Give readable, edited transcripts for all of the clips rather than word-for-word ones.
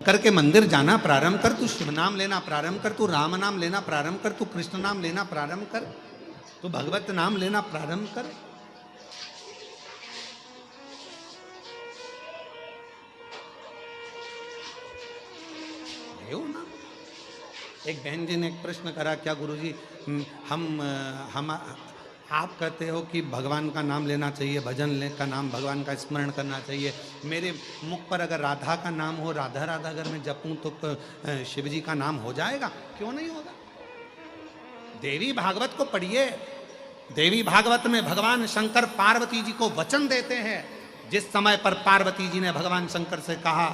शंकर के मंदिर जाना प्रारंभ कर, तू शिव नाम लेना प्रारंभ कर, तू राम नाम लेना प्रारंभ कर, तू कृष्ण नाम लेना प्रारंभ कर, तू भगवत नाम लेना प्रारंभ कर। ना एक बहन जी ने एक प्रश्न करा, क्या गुरुजी हम आप कहते हो कि भगवान का नाम लेना चाहिए, भजन ले का नाम भगवान का स्मरण करना चाहिए, मेरे मुख पर अगर राधा का नाम हो, राधा राधा अगर मैं जपूं तो शिव जी का नाम हो जाएगा? क्यों नहीं होगा? देवी भागवत को पढ़िए। देवी भागवत में भगवान शंकर पार्वती जी को वचन देते हैं। जिस समय पर पार्वती जी ने भगवान शंकर से कहा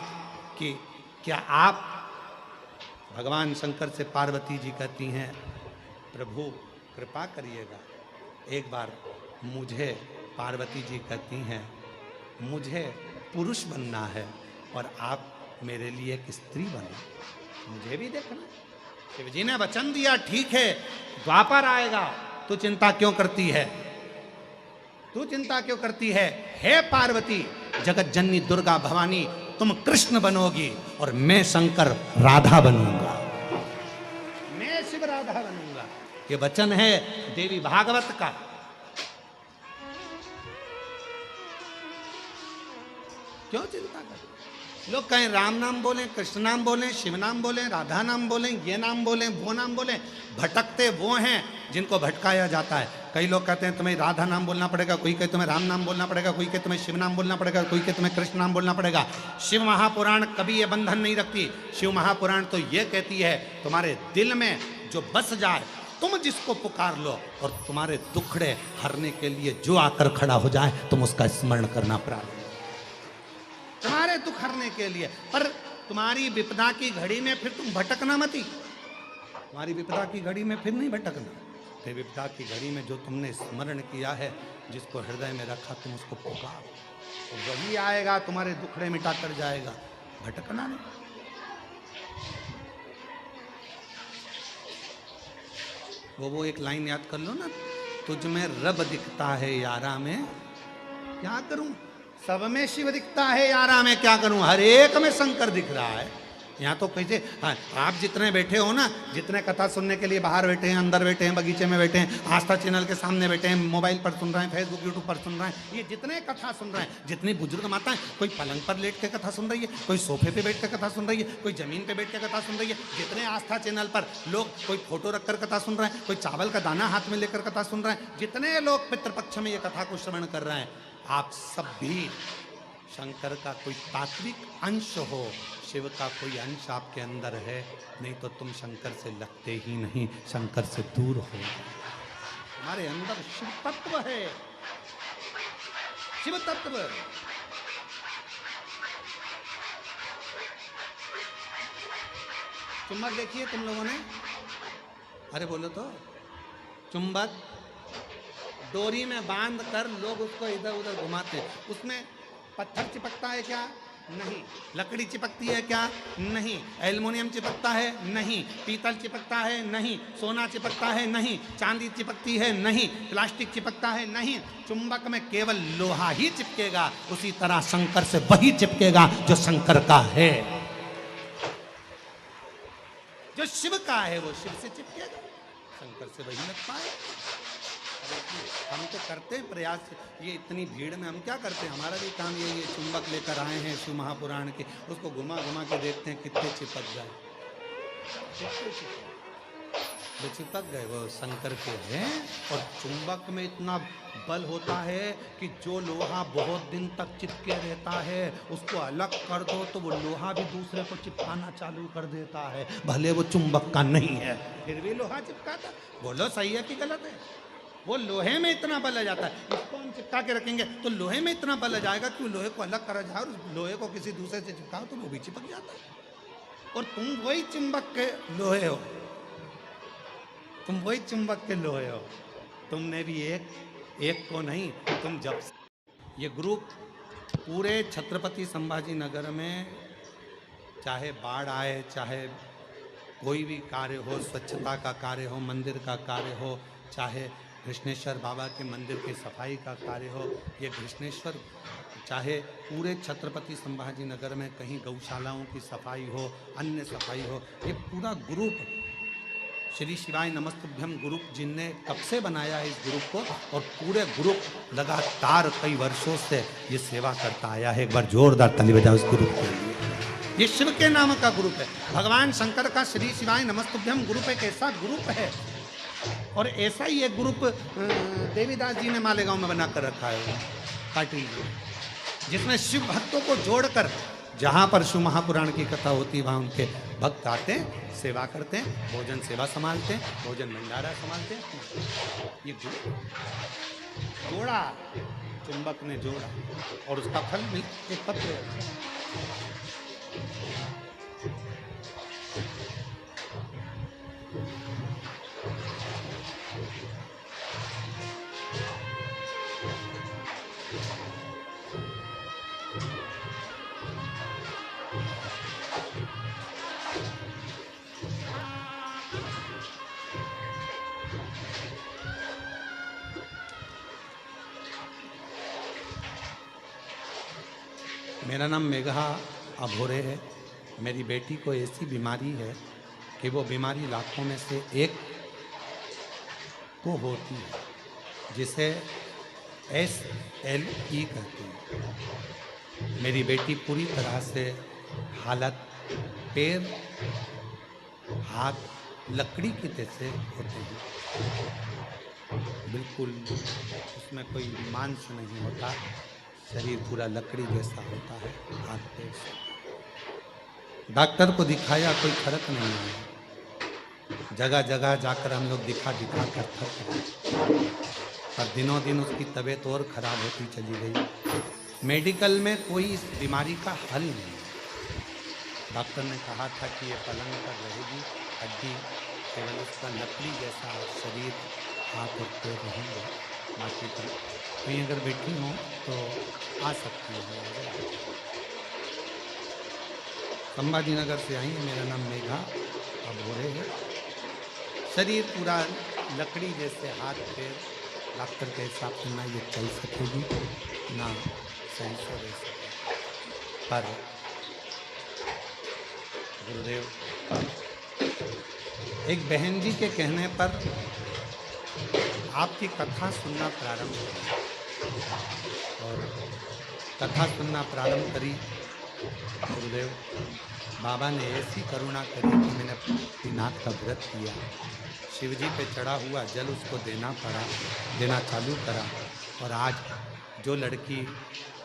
कि क्या आप, भगवान शंकर से पार्वती जी कहती हैं, प्रभु कृपा करिएगा, एक बार मुझे, पार्वती जी कहती हैं, मुझे पुरुष बनना है और आप मेरे लिए एक स्त्री बनो, मुझे भी देखना। शिव जी ने वचन दिया, ठीक है द्वापर आएगा, तू चिंता क्यों करती है, तू चिंता क्यों करती है? हे पार्वती, जगत जननी दुर्गा भवानी, तुम कृष्ण बनोगी और मैं शंकर राधा बनूंगा, मैं शिव राधा बनूंगा। ये वचन है देवी भागवत का। क्यों चिंता कर? लोग कहें राम नाम बोलें, कृष्ण नाम बोलें, शिव नाम बोलें, राधा नाम बोलें, ये नाम बोलें, वो नाम बोलें, भटकते वो हैं जिनको भटकाया जाता है। कई लोग कहते हैं तुम्हें राधा नाम बोलना पड़ेगा, कोई कहे तुम्हें राम नाम बोलना पड़ेगा, कोई कहे तुम्हें शिव नाम बोलना पड़ेगा, कोई कहे तुम्हें कृष्ण नाम बोलना पड़ेगा। शिव महापुराण कभी ये बंधन नहीं रखती। शिव महापुराण तो ये कहती है तुम्हारे दिल में जो बस जाए, तुम जिसको पुकार लो और तुम्हारे दुखड़े हरने के लिए जो आकर खड़ा हो जाए, तुम उसका स्मरण करना प्रारंभ, तुम्हारे दुख हरने के लिए। पर तुम्हारी विपदा की घड़ी में फिर तुम भटकना मती, तुम्हारी विपदा की घड़ी में फिर नहीं भटकना। फिर विपदा की घड़ी में जो तुमने स्मरण किया है, जिसको हृदय में रखा, तुम उसको पुकारो, तो वही आएगा, तुम्हारे दुखड़े मिटा कर जाएगा, भटकना नहीं। वो एक लाइन याद कर लो ना, तुझ में रब दिखता है यारा में क्या करूं, सब में शिव दिखता है यारा में क्या करूं, हर एक में शंकर दिख रहा है। यहाँ तो कैसे, हाँ, आप जितने बैठे हो ना, जितने कथा सुनने के लिए बाहर बैठे हैं, अंदर बैठे हैं, बगीचे में बैठे हैं, आस्था चैनल के सामने बैठे हैं, मोबाइल पर सुन रहे हैं, फेसबुक यूट्यूब पर सुन रहे हैं, ये जितने कथा सुन रहे हैं, जितनी बुजुर्ग माताएं, कोई पलंग पर लेट के कथा सुन रही है, कोई सोफे पे बैठ के कथा सुन रही है, कोई जमीन पे बैठ के कथा सुन रही है, जितने आस्था चैनल पर लोग कोई फोटो रखकर कथा सुन रहे हैं, कोई चावल का दाना हाथ में लेकर कथा सुन रहे हैं, जितने लोग पितृपक्ष में ये कथा को श्रवण कर रहे हैं, आप सब भी शंकर का कोई तात्विक अंश हो, शिव का कोई अंश आपके अंदर है, नहीं तो तुम शंकर से लगते ही नहीं, शंकर से दूर हो। हमारे अंदर शिव तत्व है, शिव तत्व। चुंबक देखिए तुम लोगों ने, अरे बोलो तो, चुंबक डोरी में बांध कर लोग उसको इधर उधर घुमाते हैं, उसमें पत्थर चिपकता है क्या? नहीं। लकड़ी चिपकती है क्या? नहीं। एल्युमिनियम चिपकता है? नहीं। पीतल चिपकता है? नहीं। सोना चिपकता है? नहीं। चांदी चिपकती है? नहीं। प्लास्टिक चिपकता है? नहीं। चुंबक में केवल लोहा ही चिपकेगा। उसी तरह शंकर से वही चिपकेगा जो शंकर का है, जो शिव का है वो शिव से चिपकेगा, शंकर से वही लग पाए। हम तो करते हैं प्रयास, ये इतनी भीड़ में हम क्या करते हैं, हमारा भी काम ये चुंबक लेकर आए हैं शिव महापुराण के, उसको घुमा घुमा के देखते हैं कितने चिपक गए, जो चिपक गए वो शंकर के हैं। और चुंबक में इतना बल होता है कि जो लोहा बहुत दिन तक चिपके रहता है, उसको अलग कर दो तो वो लोहा भी दूसरे को चिपकाना चालू कर देता है, भले वो चुंबक का नहीं है, फिर भी लोहा चिपकाता। बोलो सही है कि गलत है? वो लोहे में इतना बल आ जाता है, इसको हम चिपका के रखेंगे तो लोहे में इतना बल आ जाएगा कि लोहे को अलग करा जाए और लोहे को किसी दूसरे से चिपकाओ तो वो भी चिपक जाता है। और तुम वही चुंबक के लोहे हो, तुम वही चुंबक के लोहे हो। तुमने भी एक को नहीं, तुम जब ये ग्रुप पूरे छत्रपति संभाजी नगर में, चाहे बाढ़ आए, चाहे कोई भी कार्य हो, स्वच्छता का कार्य हो, मंदिर का कार्य हो, चाहे कृष्णेश्वर बाबा के मंदिर की सफाई का कार्य हो, ये कृष्णेश्वर चाहे पूरे छत्रपति संभाजी नगर में कहीं गौशालाओं की सफाई हो, अन्य सफाई हो, ये पूरा ग्रुप श्री शिवाय नमस्तुभ्यम ग्रुप जिनने कब से बनाया है इस ग्रुप को, और पूरे ग्रुप लगातार कई वर्षों से ये सेवा करता आया है। एक बार जोरदार ताली बजाओ इस ग्रुप के लिए। ये शिव के नाम का ग्रुप है। भगवान शंकर का श्री शिवाय नमस्तुभ्यम ग्रुप एक ऐसा ग्रुप है, और ऐसा ही एक ग्रुप देवीदास जी ने मालेगांव में बना कर रखा है पाटिल जी, जिसमें शिव भक्तों को जोड़कर जहाँ पर शिव महापुराण की कथा होती है वहाँ उनके भक्त आते हैं, सेवा करते हैं, भोजन सेवा संभालते हैं, भोजन भंडारा संभालते हैं। ये जोड़ा चुंबक ने जोड़ा और उसका फल मिल एक पत्र। मेरा नाम मेघा अभोरे है। मेरी बेटी को ऐसी बीमारी है कि वो बीमारी लाखों में से एक को होती है, जिसे SLE कहते हैं। मेरी बेटी पूरी तरह से हालत, पैर हाथ लकड़ी की जैसे होते हैं, बिल्कुल उसमें कोई मांस नहीं होता, शरीर पूरा लकड़ी जैसा होता है, हाथ पैर से। डॉक्टर को दिखाया, कोई फर्क नहीं आया। जगह जगह जाकर हम लोग दिखा कर थक गए, पर दिनों दिन उसकी तबीयत और खराब होती चली गई। मेडिकल में कोई इस बीमारी का हल नहीं। डॉक्टर ने कहा था कि ये पलंग पर रहेगी, हड्डी केवल उसका लकड़ी जैसा शरीर, हाथ और पैर रहेंगे, बाकी तो कहीं अगर बैठी हो तो आ सकती है। संभाजी नगर से आई है। मेरा नाम मेघा अभोरे है। शरीर पूरा लकड़ी जैसे, हाथ पैर डॉक्टर के हिसाब से ना ये चल सकेगी ना सही से रह सकेगी। पर गुरुदेव एक बहन जी के कहने पर आपकी कथा सुनना प्रारंभ करी, और कथा सुनना प्रारंभ करी। गुरुदेव बाबा ने ऐसी करुणा करी कि मैंने पशुपतिनाथ का व्रत किया, शिव जी पे चढ़ा हुआ जल उसको देना चालू करा, और आज जो लड़की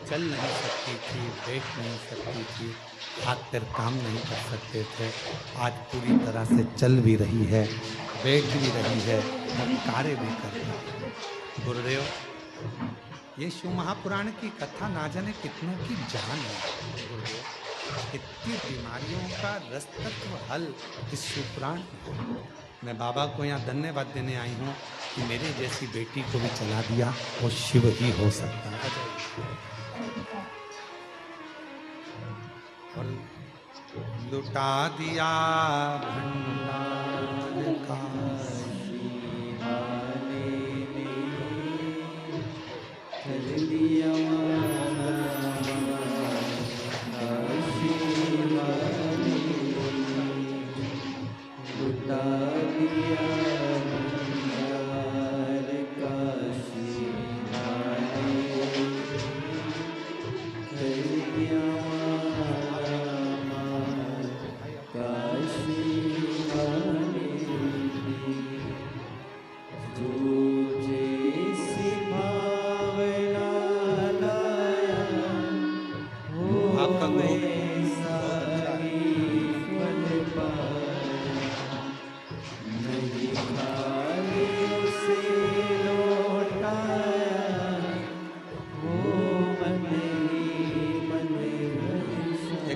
चल नहीं सकती थी, बैठ नहीं सकती थी, हाथ पैर काम नहीं कर सकते थे, आज पूरी तरह से चल भी रही है, बैठ भी रही है और कार्य भी कर रही है। गुरुदेव ये शिव महापुराण की कथा ना जाने कितनों की जान है। गुरुदेव कितनी बीमारियों का रसतत्व हल इस शिव पुराण में। मैं बाबा को यहाँ धन्यवाद देने आई हूँ कि मेरे जैसी बेटी को भी चला दिया, वो शिव ही हो सकता है। और लुटा दिया भंडार का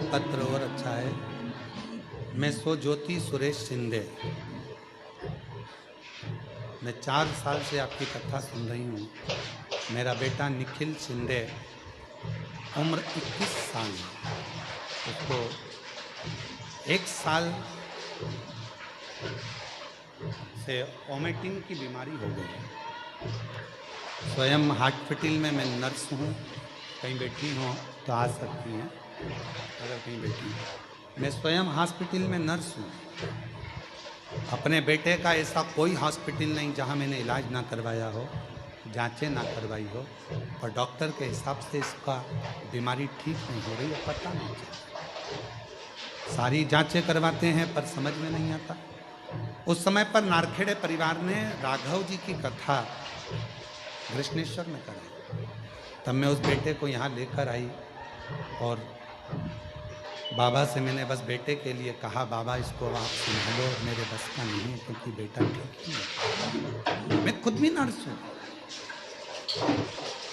पत्र और अच्छा है। मैं ज्योति सुरेश शिंदे, मैं 4 साल से आपकी कथा सुन रही हूँ। मेरा बेटा निखिल शिंदे उम्र 21 साल, उसको 1 साल से वोमिटिंग की बीमारी हो गई है। स्वयं हॉस्पिटल में मैं नर्स हूँ, कहीं बैठी हो तो आ सकती हैं अगर कहीं बैठी हैं। मैं स्वयं हॉस्पिटल में नर्स हूँ। अपने बेटे का ऐसा कोई हॉस्पिटल नहीं जहाँ मैंने इलाज ना करवाया हो, जांचें ना करवाई हो, पर डॉक्टर के हिसाब से इसका बीमारी ठीक नहीं हो रही है, पता नहीं चलता। सारी जांचें करवाते हैं पर समझ में नहीं आता। उस समय पर नारखेड़े परिवार ने राघव जी की कथा कृष्णेश्वर में कराई। तब मैं उस बेटे को यहाँ लेकर आई और बाबा से मैंने बस बेटे के लिए कहा, बाबा इसको आप संभालो, मेरे बस का नहीं है क्योंकि बेटा ठीक नहीं है। मैं खुद भी नर्स हूँ,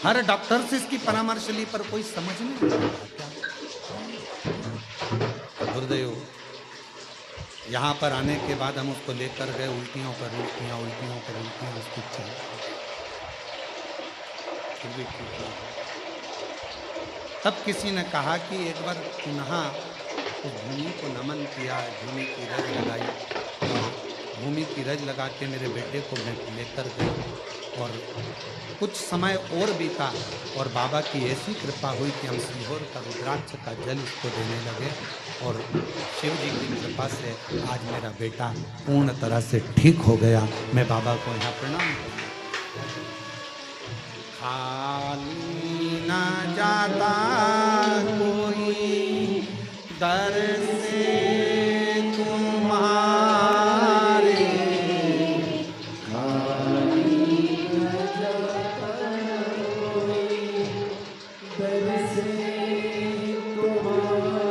हर डॉक्टर से इसकी परामर्श ली पर कोई समझ नहीं आता। गुरुदेव यहाँ पर आने के बाद हम उसको लेकर गए, उल्टियों पर उल्टियाँ, उल्टियों पर उल्टियाँ, उसकी चल फिर भी ठीक नहीं। तब किसी ने कहा कि एक बार पुनः उस भूमि को नमन किया, भूमि की रज लगाई और भूमि की रज लगा के मेरे बेटे को मैं लेकर गई और कुछ समय और बीता और बाबा की ऐसी कृपा हुई कि हम सीहोर का रुद्राक्ष का जल इसको देने लगे और शिव जी की कृपा से आज मेरा बेटा पूर्ण तरह से ठीक हो गया। मैं बाबा को यहाँ प्रणाम खाली न जाता कोई दर से तुम्हारे, खाली न जाता कोई दर से तुम्हारे,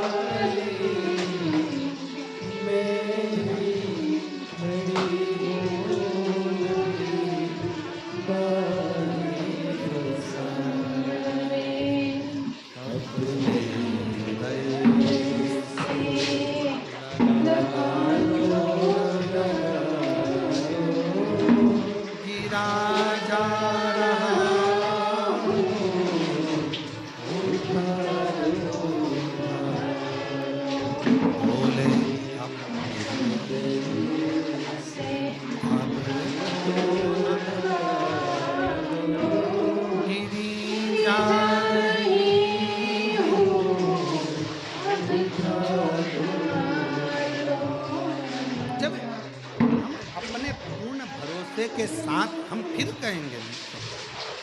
के साथ हम फिर कहेंगे।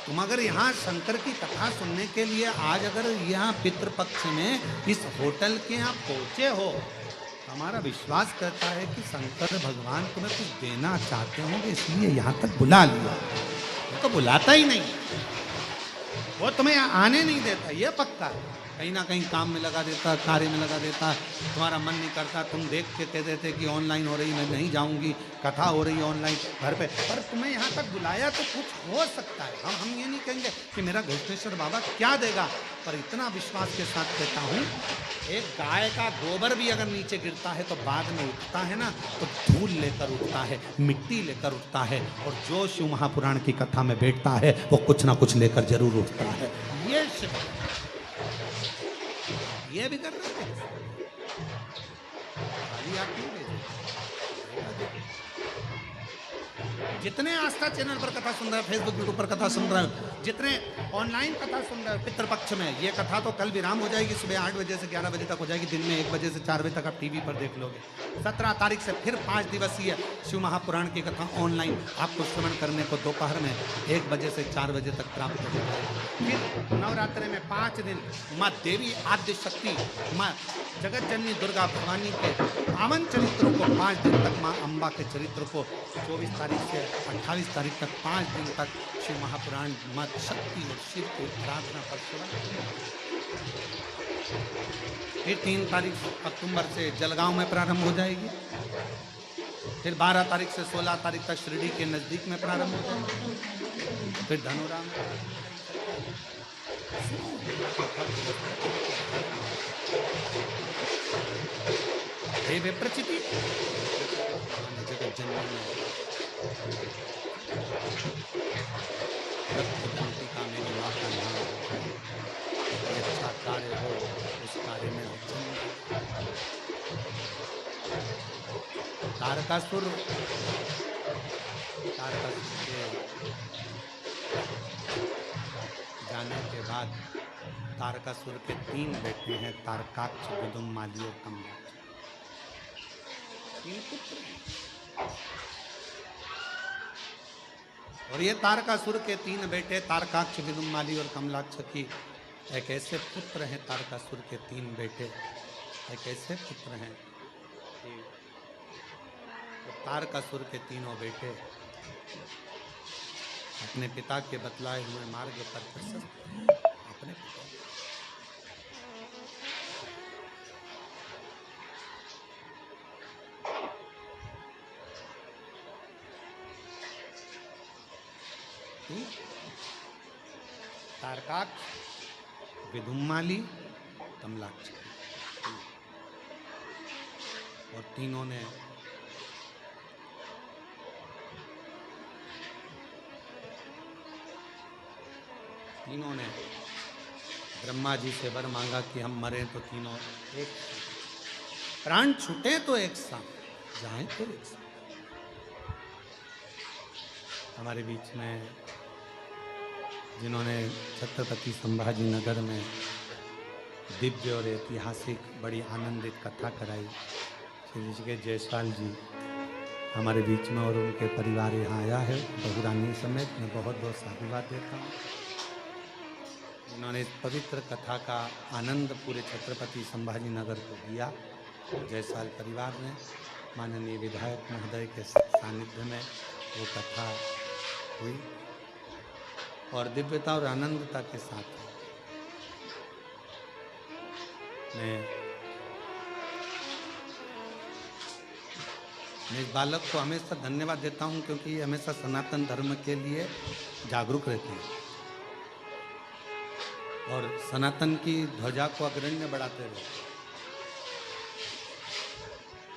तुम अगर यहाँ शंकर की कथा सुनने के लिए आज अगर यहाँ पितृपक्ष में इस होटल के यहाँ पहुँचे हो, हमारा विश्वास करता है कि शंकर भगवान तुम्हें कुछ देना चाहते होंगे, इसलिए यहाँ तक बुला लिया। वो तो बुलाता ही नहीं, वो तुम्हें यहाँ आने नहीं देता, ये पक्का है। कहीं ना कहीं काम में लगा देता, कार्य में लगा देता, तुम्हारा मन नहीं करता, तुम देख के कह देते कि ऑनलाइन हो रही, मैं नहीं जाऊंगी, कथा हो रही है ऑनलाइन घर पे, पर तुम्हें यहाँ तक बुलाया तो कुछ हो सकता है। हम ये नहीं कहेंगे कि मेरा घृष्णेश्वर बाबा क्या देगा, पर इतना विश्वास के साथ कहता हूँ, एक गाय का गोबर भी अगर नीचे गिरता है तो बाद में उठता है ना, तो धूल लेकर उठता है, मिट्टी लेकर उठता है, और जो शिव महापुराण की कथा में बैठता है वो कुछ ना कुछ लेकर जरूर उठता है। ये भी कर रहे हैं, जितने आस्था चैनल पर कथा सुन रहे हो, फेसबुक यूट्यूब पर कथा सुन रहे हो, जितने ऑनलाइन कथा सुन रहे हो पितृपक्ष में, ये कथा तो कल विराम हो जाएगी, सुबह 8 बजे से 11 बजे तक हो जाएगी, दिन में 1 बजे से 4 बजे तक आप टीवी पर देख लोगे। 17 तारीख से फिर 5 दिवसीय शिव महापुराण की कथा ऑनलाइन आपको श्रवण करने को दोपहर में 1 बजे से 4 बजे तक प्राप्त हो जाएगी। फिर नवरात्रि में 5 दिन माँ देवी आद्य शक्ति, माँ जगत जननी दुर्गा भवानी के पावन चरित्रों को 5 दिन तक, माँ अम्बा के चरित्र को 24 तारीख से 28 तारीख तक 5 दिन तक शिव महापुराण माँ शक्ति और शिव को आराधना पर श्रवण। फिर 3 तारीख अक्टूबर से जलगांव में प्रारंभ हो जाएगी, फिर 12 तारीख से 16 तारीख तक शिरडी के नज़दीक में प्रारंभ हो जाएगी, फिर धनुरा में। हे विप्रचिति जगत जननी का मेरी माँ का नाम, अच्छा कार्य हो उस कार्य में तारकासुर के जाने के बाद तारकासुर के 3 बेटे हैं, तारकाक्ष, विदुम्माली और कमलाक्ष। 3 पुत्र हैं। और ये तारकासुर के 3 बेटे तारकाक्ष, विदुम्माली और कमलाक्ष की एक ऐसे पुत्र हैं, तारकासुर के 3 बेटे एक ऐसे पुत्र हैं कि तो तारकासुर के तीनों बेटे अपने पिता के बतलाए हुए मार्ग पर प्रशस्त अपने पिता। तारकाक्ष, विदुम्माली, कमलाक्ष और तीनों ने ब्रह्मा जी से वर मांगा कि हम मरे तो तीनों एक, प्राण छूटे तो एक साथ, जाए तो एक साथ। हमारे बीच में जिन्होंने छत्रपति संभाजी नगर में दिव्य और ऐतिहासिक बड़ी आनंदित कथा कराई, श्री ऋषिकेश जायसवाल जी हमारे बीच में और उनके परिवार यहाँ आया है, बहुरानी समेत। मैं बहुत बहुत साधुवाद देता हूँ। उन्होंने इस पवित्र कथा का आनंद पूरे छत्रपति संभाजी नगर को दिया। जायसवाल परिवार ने माननीय विधायक महोदय के सानिध्य में वो कथा हुई और दिव्यता और आनंदता के साथ मैं इस बालक को हमेशा धन्यवाद देता हूं, क्योंकि ये हमेशा सनातन धर्म के लिए जागरूक रहते हैं और सनातन की ध्वजा को अग्रण्य बढ़ाते रहते हैं।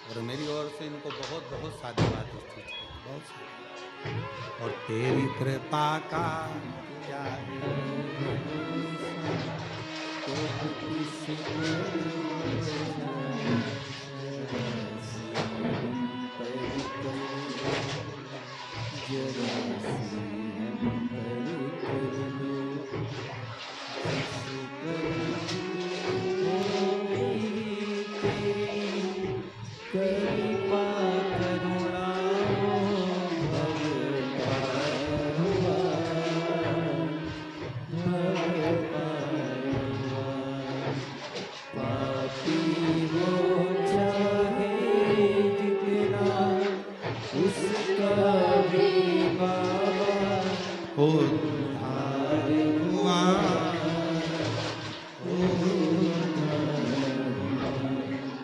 और मेरी ओर से इनको बहुत बहुत साधुवाद इस चीज को, बहुत साधुवाद। और तेरी कृपा का क्या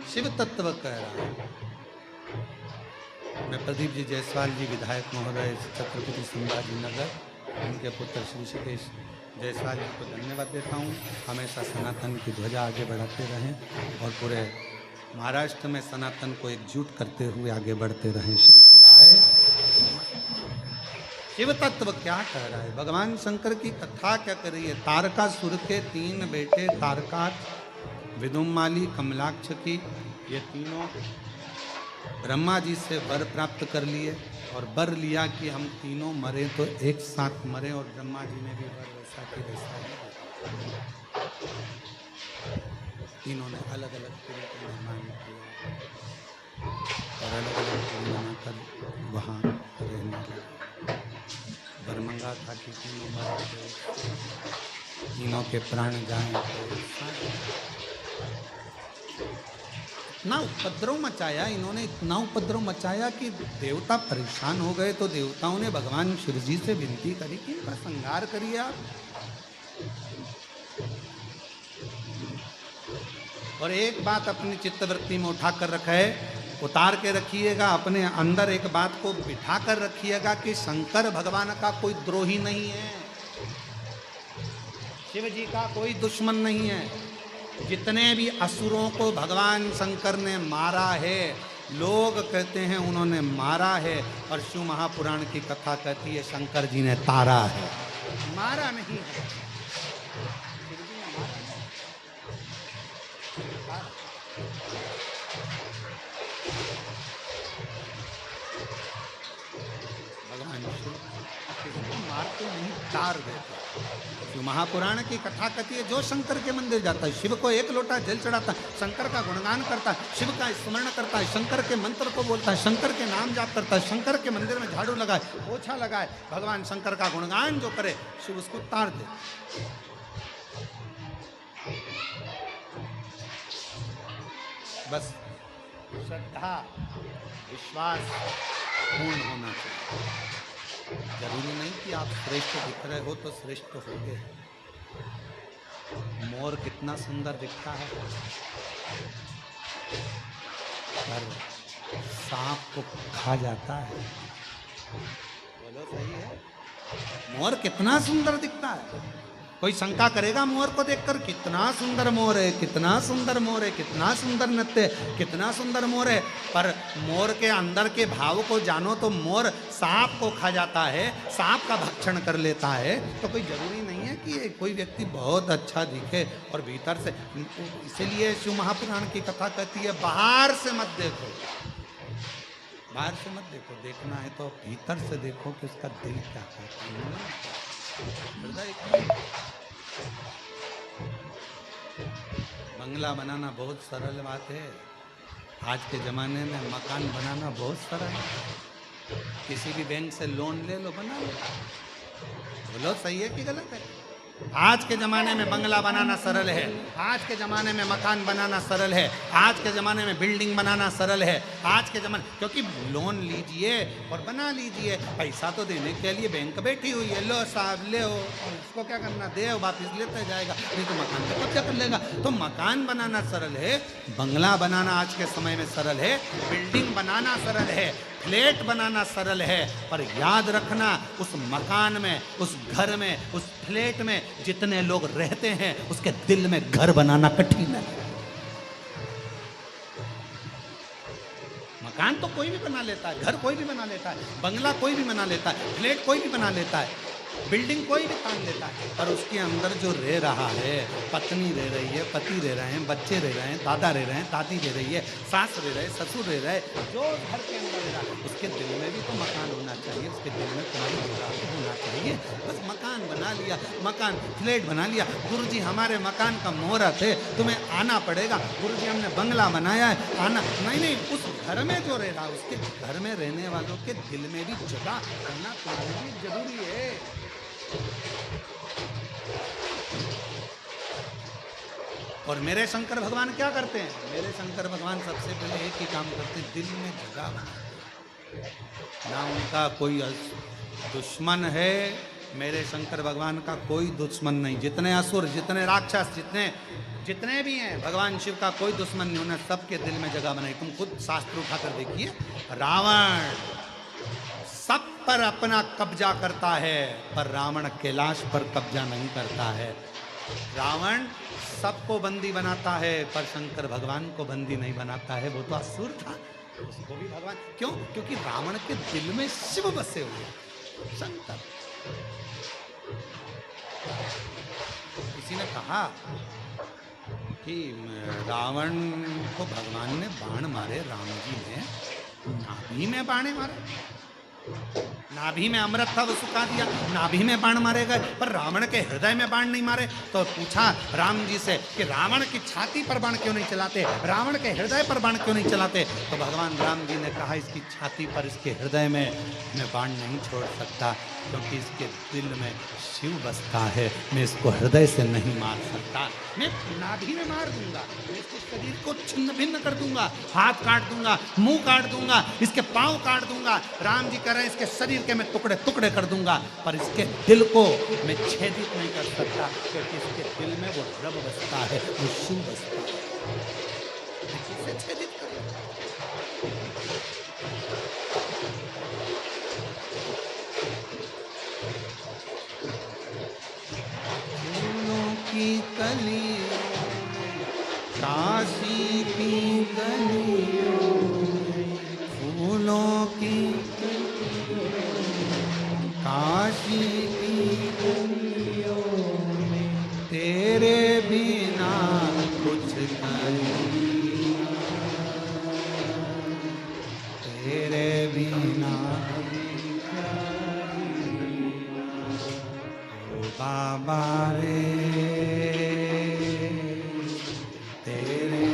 शिव तत्व कह रहा है। मैं प्रदीप जी जायसवाल जी विधायक महोदय छत्रपति संभाजी नगर, उनके पुत्र श्री ऋषिकेश जायसवाल जी को धन्यवाद देता हूँ। हमेशा सनातन की ध्वजा आगे बढ़ाते रहें और पूरे महाराष्ट्र में सनातन को एकजुट करते हुए आगे बढ़ते रहें। श्री शिवाय। शिव तत्व क्या कह रहा है? भगवान शंकर की कथा क्या कर रही है? तारकासुर के 3 बेटे तारकाक्ष, विदुम्माली, कमलाक्ष की ये तीनों ब्रह्मा जी से वर प्राप्त कर लिए और वर लिया कि हम तीनों मरे तो एक साथ मरे। और ब्रह्मा जी ने भी वर वैसा कि वैसा ही तीनों ने अलग अलग तरीके का निर्माण किया और अलग अलग पुरी बनाकर वहाँ रहने लगे। वरमंगा था कि तीनों मर गए, तीनों के प्राण जाएं तो इतना उपद्रव मचाया इन्होंने, इतना उपद्रव मचाया कि देवता परेशान हो गए। तो देवताओं ने भगवान शिव जी से विनती करी कि इनका संहार करिए आप। और एक बात अपनी चित्तवृत्ति में उठा कर रखा है, उतार के रखिएगा अपने अंदर, एक बात को बिठा कर रखिएगा कि शंकर भगवान का कोई द्रोही नहीं है, शिव जी का कोई दुश्मन नहीं है। जितने भी असुरों को भगवान शंकर ने मारा है, लोग कहते हैं उन्होंने मारा है, और शिव महापुराण की कथा कहती है शंकर जी ने तारा है, मारा नहीं है। भगवान शिव किसी को मारते नहीं, तार देते। महापुराण की कथा कहती है, जो शंकर के मंदिर जाता है, शिव को एक लोटा जल चढ़ाता है, शंकर का गुणगान करता है, शिव का स्मरण करता है, शंकर के मंत्र को बोलता है, शंकर के नाम जाप करता है, शंकर के मंदिर में झाड़ू लगाए, पोछा लगाए, भगवान शंकर का गुणगान जो करे, शिव उसको तार दे। बस श्रद्धा विश्वास पूर्ण होना चाहिए। जरूरी नहीं कि आप श्रेष्ठ दिख रहे हो तो श्रेष्ठ होगे। मोर कितना सुंदर दिखता है, पर सांप को खा जाता है। बोलो सही है? मोर कितना सुंदर दिखता है। कोई शंका करेगा मोर को देखकर, कितना सुंदर मोर है, कितना सुंदर मोर है, कितना सुंदर नृत्य, कितना सुंदर मोर है। पर मोर के अंदर के भाव को जानो तो मोर सांप को खा जाता है, सांप का भक्षण कर लेता है। तो कोई जरूरी नहीं है कि कोई व्यक्ति बहुत अच्छा दिखे और भीतर से। इसीलिए शिव महापुराण की कथा कहती है, बाहर से मत देखो, बाहर से मत देखो, देखना है तो भीतर से देखो कि उसका दिल क्या कहता है। बंगला बनाना बहुत सरल बात है। आज के ज़माने में मकान बनाना बहुत सरल है। किसी भी बैंक से लोन ले लो, बना लो। बोलो सही है कि गलत है? आज के ज़माने में बंगला बनाना सरल है, आज के ज़माने में मकान बनाना सरल है, आज के ज़माने में बिल्डिंग बनाना सरल है। आज के ज़माने, क्योंकि लोन लीजिए और बना लीजिए, पैसा तो देने के लिए बैंक बैठी हुई है, लो साहब ले हो, इसको क्या करना, दे वापस लेता जाएगा, नहीं तो मकान पे कब्जा कर लेगा। तो मकान बनाना सरल है, बंगला बनाना आज के समय में सरल है, बिल्डिंग बनाना सरल है, फ्लैट बनाना सरल है। पर याद रखना, उस मकान में, उस घर में, उस फ्लैट में जितने लोग रहते हैं, उसके दिल में घर बनाना कठिन है। मकान तो कोई भी बना लेता है, घर कोई भी बना लेता है, बंगला कोई भी बना लेता है, फ्लैट कोई भी बना लेता है, बिल्डिंग कोई भी तान लेता है। पर उसके अंदर जो रह रहा है, पत्नी रह रही है, पति रह रहे हैं, बच्चे रह रहे हैं, दादा रह रहे हैं, दादी रह रही है, सास रह रहे, ससुर रह रहे, जो घर के अंदर रह रहा है, उसके दिल में भी तो मकान होना चाहिए, उसके दिल में तुम्हारी जगह होना चाहिए। बस मकान बना लिया, मकान फ्लैट बना लिया, गुरुजी हमारे मकान का मुहूर्त है, तुम्हें आना पड़ेगा, गुरुजी हमने बंगला बनाया है, आना। नहीं, उस घर में जो रह रहा, उसके घर में रहने वालों के दिल में भी जगह होना तुम्हारे लिए जरूरी है। और मेरे शंकर भगवान क्या करते हैं? मेरे शंकर भगवान सबसे पहले एक ही काम करते हैं, दिल में जगह बनाते। ना उनका कोई दुश्मन है, मेरे शंकर भगवान का कोई दुश्मन नहीं। जितने असुर, जितने राक्षस, जितने भी हैं, भगवान शिव का कोई दुश्मन नहीं, उन्हें सबके दिल में जगह बनाई। तुम खुद शास्त्र उठाकर देखिए, रावण सब पर अपना कब्जा करता है, पर रावण कैलाश पर कब्जा नहीं करता है। रावण सबको बंदी बनाता है, पर शंकर भगवान को बंदी नहीं बनाता है। वो तो असुर था, उसको भी भगवान क्यों? क्योंकि रावण के दिल में शिव बसे हुए शंकर। किसी ने कहा कि रावण को भगवान ने बाण मारे, राम जी ने नाभि में बाणे मारे, नाभि में अमृत था वो सुखा दिया, नाभि में बाण मारे गए, पर रावण के हृदय में बाण नहीं मारे। तो पूछा राम जी से कि रावण की छाती पर बाण क्यों नहीं चलाते, रावण के हृदय पर बाण क्यों नहीं चलाते? तो भगवान राम जी ने कहा, इसकी छाती पर, इसके हृदय में मैं बाण नहीं छोड़ सकता, क्योंकि इसके दिल में शिव बसता है। मैं इसको हृदय से नहीं मार सकता, मैं नाभि में मार दूंगा, मैं इसके शरीर को छिन्न भिन्न कर दूंगा, हाथ काट दूंगा, मुंह काट दूंगा, इसके पांव काट दूंगा। राम जी कह रहे हैं, इसके शरीर के मैं टुकड़े टुकड़े कर दूंगा, पर इसके दिल को मैं छेदित नहीं कर सकता, क्योंकि इसके दिल में वो रब बसता है, वो शिव बसता है। किसे छेदित करूं? फूलों की कलियों में, काशी की गलियों में, फूलों की काशी की गलियों में, तेरे बिना कुछ नहीं, तेरे बिना। ओ बाबा बाबा रे तेरे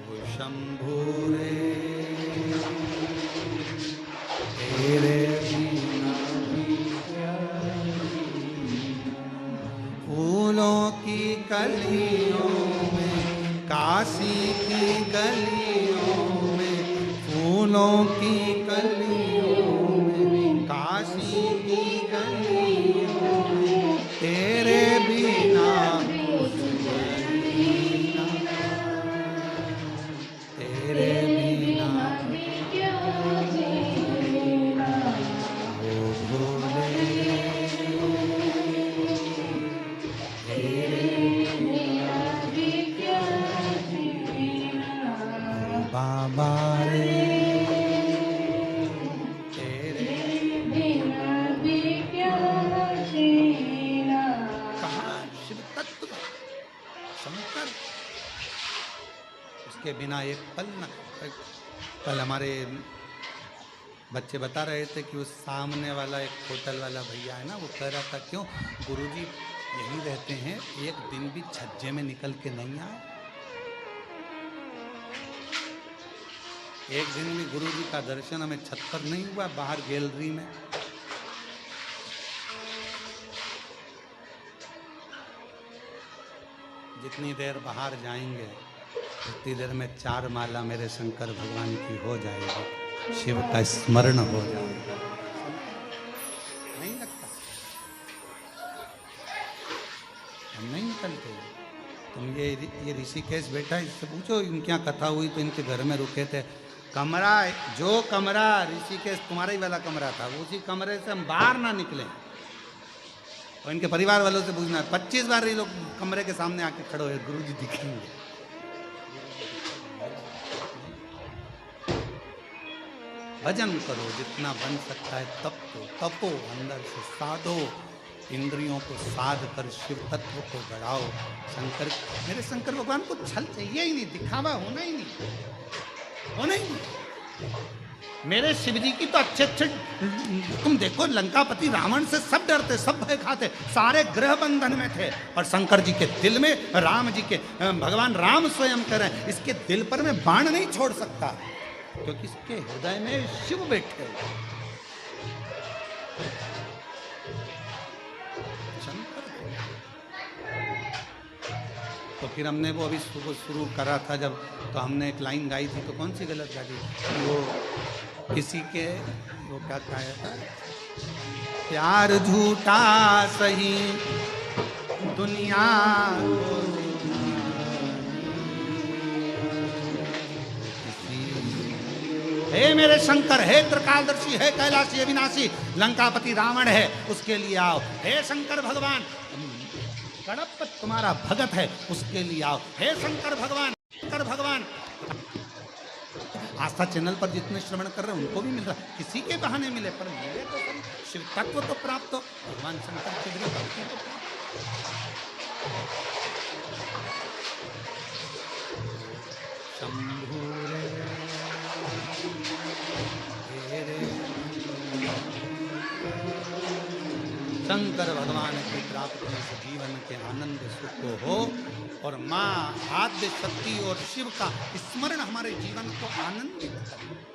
वो शंभू रे तेरे फूलों की कलियों में काशी की गलियों में फूलों की कलियों में काशी की गलियों में तेरे बिना तेरे बिना वो भोले बाबा रे तेरे बिना भी क्या जीना। कहाँ शिव तत्व शंकर, उसके बिना एक पल न। कल हमारे बच्चे बता रहे थे कि उस सामने वाला एक होटल वाला भैया है ना, वो कह रहा था क्यों गुरुजी यहीं रहते हैं, एक दिन भी छज्जे में निकल के नहीं आए। एक दिन भी गुरुजी का दर्शन हमें छत पर नहीं हुआ, बाहर गैलरी में। जितनी देर बाहर जाएंगे उतनी देर में 4 माला मेरे शंकर भगवान की हो जाएगी, शिव का स्मरण हो जाएगा। नहीं लगता, हम नहीं निकलते। तुम ये ऋषिकेश बैठा, इससे पूछो इनके यहाँ कथा हुई तो इनके घर में रुके थे। कमरा, जो कमरा ऋषिकेश तुम्हारा ही वाला कमरा था, उसी कमरे से हम बाहर ना निकले। और इनके परिवार वालों से पूछना, 25 बार ये लोग कमरे के सामने आके खड़े हुए, गुरुजी दिखेंगे। भजन करो जितना बन सकता है, तप को तपो, अंदर से साधो, इंद्रियों को साध कर शिव तत्व को बढ़ाओ। शंकर, मेरे शंकर भगवान को छल चाहिए ही नहीं, दिखावा होना ही नहीं, होना ही नहीं। मेरे शिव जी की तो अच्छे अच्छे, तुम देखो लंकापति रावण से सब डरते, सब भय खाते, सारे ग्रह बंधन में थे। और शंकर जी के दिल में, राम जी के, भगवान राम स्वयं करें, इसके दिल पर मैं बाण नहीं छोड़ सकता, क्योंकि इसके हृदय में शिव बैठे। तो फिर हमने वो अभी सुबह शुरू करा था जब, तो हमने एक लाइन गाई थी, तो कौन सी गलत गाई? वो किसी के, वो क्या गाया था, प्यार झूठा सही दुनिया को, हे मेरे शंकर, हे त्रिकालदर्शी, हे कैलाशी अविनाशी, लंकापति रावण है उसके लिए आओ। हे शंकर भगवान, गणप तुम्हारा भगत है उसके लिए आओ। हे शंकर भगवान, शंकर भगवान। आस्था चैनल पर जितने श्रवण कर रहे हैं उनको भी मिल रहा, किसी के बहाने मिले पर मिले तो सही, शिव तत्व तो प्राप्त हो, भगवान शंकर के लिए भक्ति तो प्राप्त। शंभू शंकर भगवान की प्राप्ति से जीवन के आनंद सुख को हो, और माँ आद्य शक्ति और शिव का स्मरण हमारे जीवन को आनंदित करे।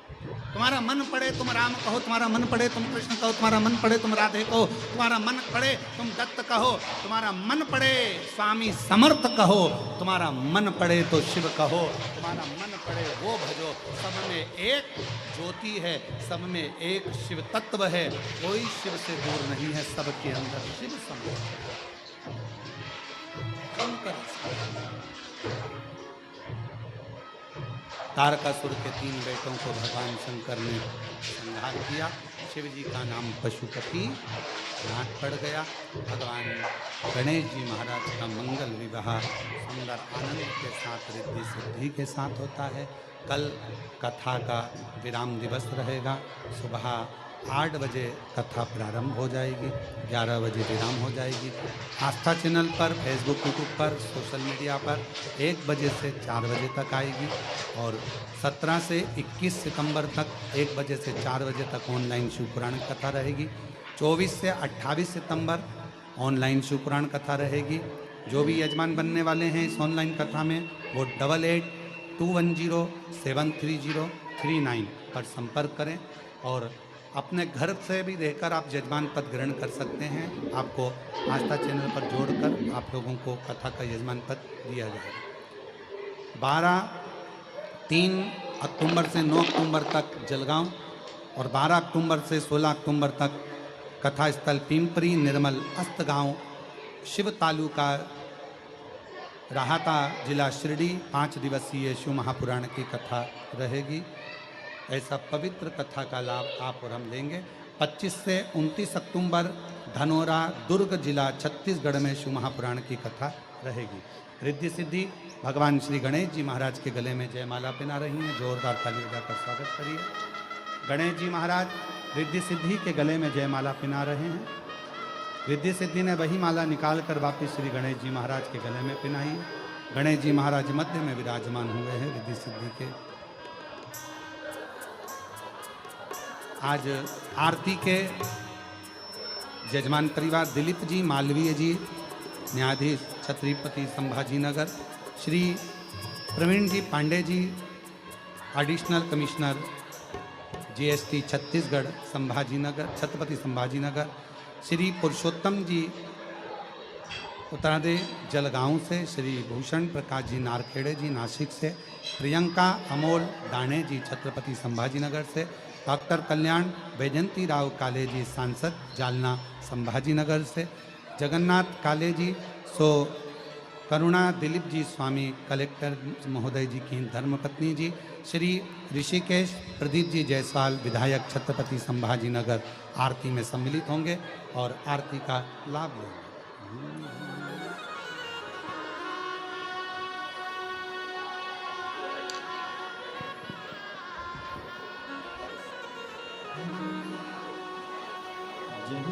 तुम्हारा मन पड़े तुम राम कहो, तुम्हारा मन पड़े तुम कृष्ण कहो, तुम्हारा मन पड़े तुम राधे कहो, तुम्हारा मन पड़े तुम दत्त कहो, तुम्हारा मन पड़े स्वामी समर्थ कहो, तुम्हारा मन पड़े तो शिव कहो, तुम्हारा मन पड़े वो भजो। सब में एक ज्योति है, सब में एक शिव तत्व है, कोई शिव से दूर नहीं है, सबके अंदर शिव समर्थ। तारकासुर के 3 बेटों को भगवान शंकर ने संहार किया। शिव जी का नाम पशुपति नाट पड़ गया। भगवान गणेश जी महाराज का मंगल विवाह सुंदर आनंद के साथ, रिद्धि सिद्धि के साथ होता है। कल कथा का विराम दिवस रहेगा। सुबह 8 बजे कथा प्रारंभ हो जाएगी, 11 बजे विराम हो जाएगी। आस्था चैनल पर, फेसबुक, यूट्यूब पर, सोशल मीडिया पर 1 बजे से 4 बजे तक आएगी और 17 से 21 सितंबर तक 1 बजे से 4 बजे तक ऑनलाइन शिव पुराण कथा रहेगी। 24 से 28 सितंबर ऑनलाइन शिव पुराण कथा रहेगी। जो भी यजमान बनने वाले हैं इस ऑनलाइन कथा में वो 8821073039 पर संपर्क करें और अपने घर से भी रहकर आप यजमान पद ग्रहण कर सकते हैं। आपको आस्था चैनल पर जोड़कर आप लोगों को कथा का यजमान पद दिया जाएगा। 3 अक्टूबर से 9 अक्टूबर तक जलगांव और 12 अक्टूबर से 16 अक्टूबर तक कथा स्थल पिंपरी निर्मल अस्तगांव शिव तालुका राहता जिला शिरडी 5 दिवसीय शिव महापुराण की कथा रहेगी। ऐसा पवित्र कथा का लाभ आप और हम लेंगे। 25 से 29 अक्टूबर धनोरा दुर्ग जिला छत्तीसगढ़ में शिव महापुराण की कथा रहेगी। रिद्धि सिद्धि भगवान श्री गणेश जी महाराज के गले में जयमाला पहना रही हैं। जोरदार ताली बजाकर स्वागत करिए। गणेश जी महाराज रिद्धि सिद्धि के गले में जयमाला पहना रहे हैं। रिद्धि सिद्धि ने वही माला निकाल कर वापिस श्री गणेश जी महाराज के गले में पहनाई। गणेश जी महाराज मध्य में विराजमान हुए हैं रिद्धि सिद्धि के। आज आरती के यजमान परिवार दिलीप जी मालवीय जी, न्यायाधीश Chhatrapati Sambhaji Nagar, Shri Praveen ji Pandey ji, additional commissioner GST Chhattisgarh Sambhaji Nagar, Chhatrapati Sambhaji Nagar, Shri Purushottam ji Uttarade Jalgaon से, श्री भूषण प्रकाश जी नारखेड़े जी नासिक से, प्रियंका अमोल दाणे जी छत्रपति संभाजी नगर से, डॉक्टर कल्याण बैजंती राव काले जी सांसद जालना संभाजी नगर से, जगन्नाथ काले जी, सो करुणा दिलीप जी स्वामी कलेक्टर महोदय जी की धर्मपत्नी जी, श्री ऋषिकेश प्रदीप जी जायसवाल विधायक छत्रपति संभाजी नगर आरती में सम्मिलित होंगे और आरती का लाभ लेंगे।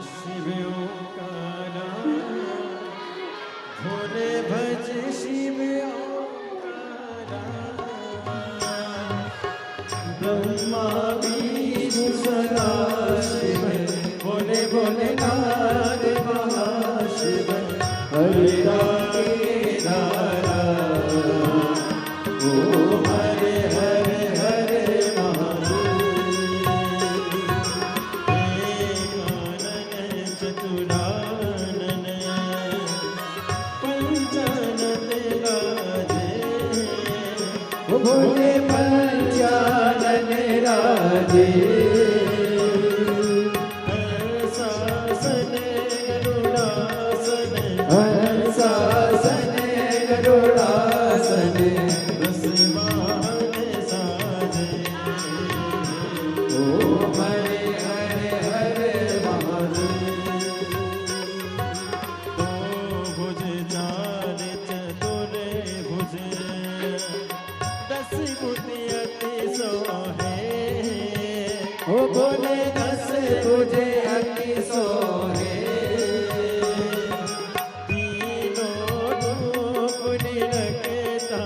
शिव ओंकारा भोले भज शिव ओंकारा ब्रह्मा विष्णु सदा शिव भोले भोले नाथ महाशिव हरे राधे धारा ओ हरे हरे हरे चतुरानन पंचानन राजे भोले पंचानन राजे हर्षासन गरुड़ासन हर्षासन गरुड़ासन रसवाहन साजे ओ हरे हरे हरे भुज चार चतुर भुज 10 बुद्धि अति सोहे ओ बोले 10 बुझे अति सोहे तीनों रूप निरखता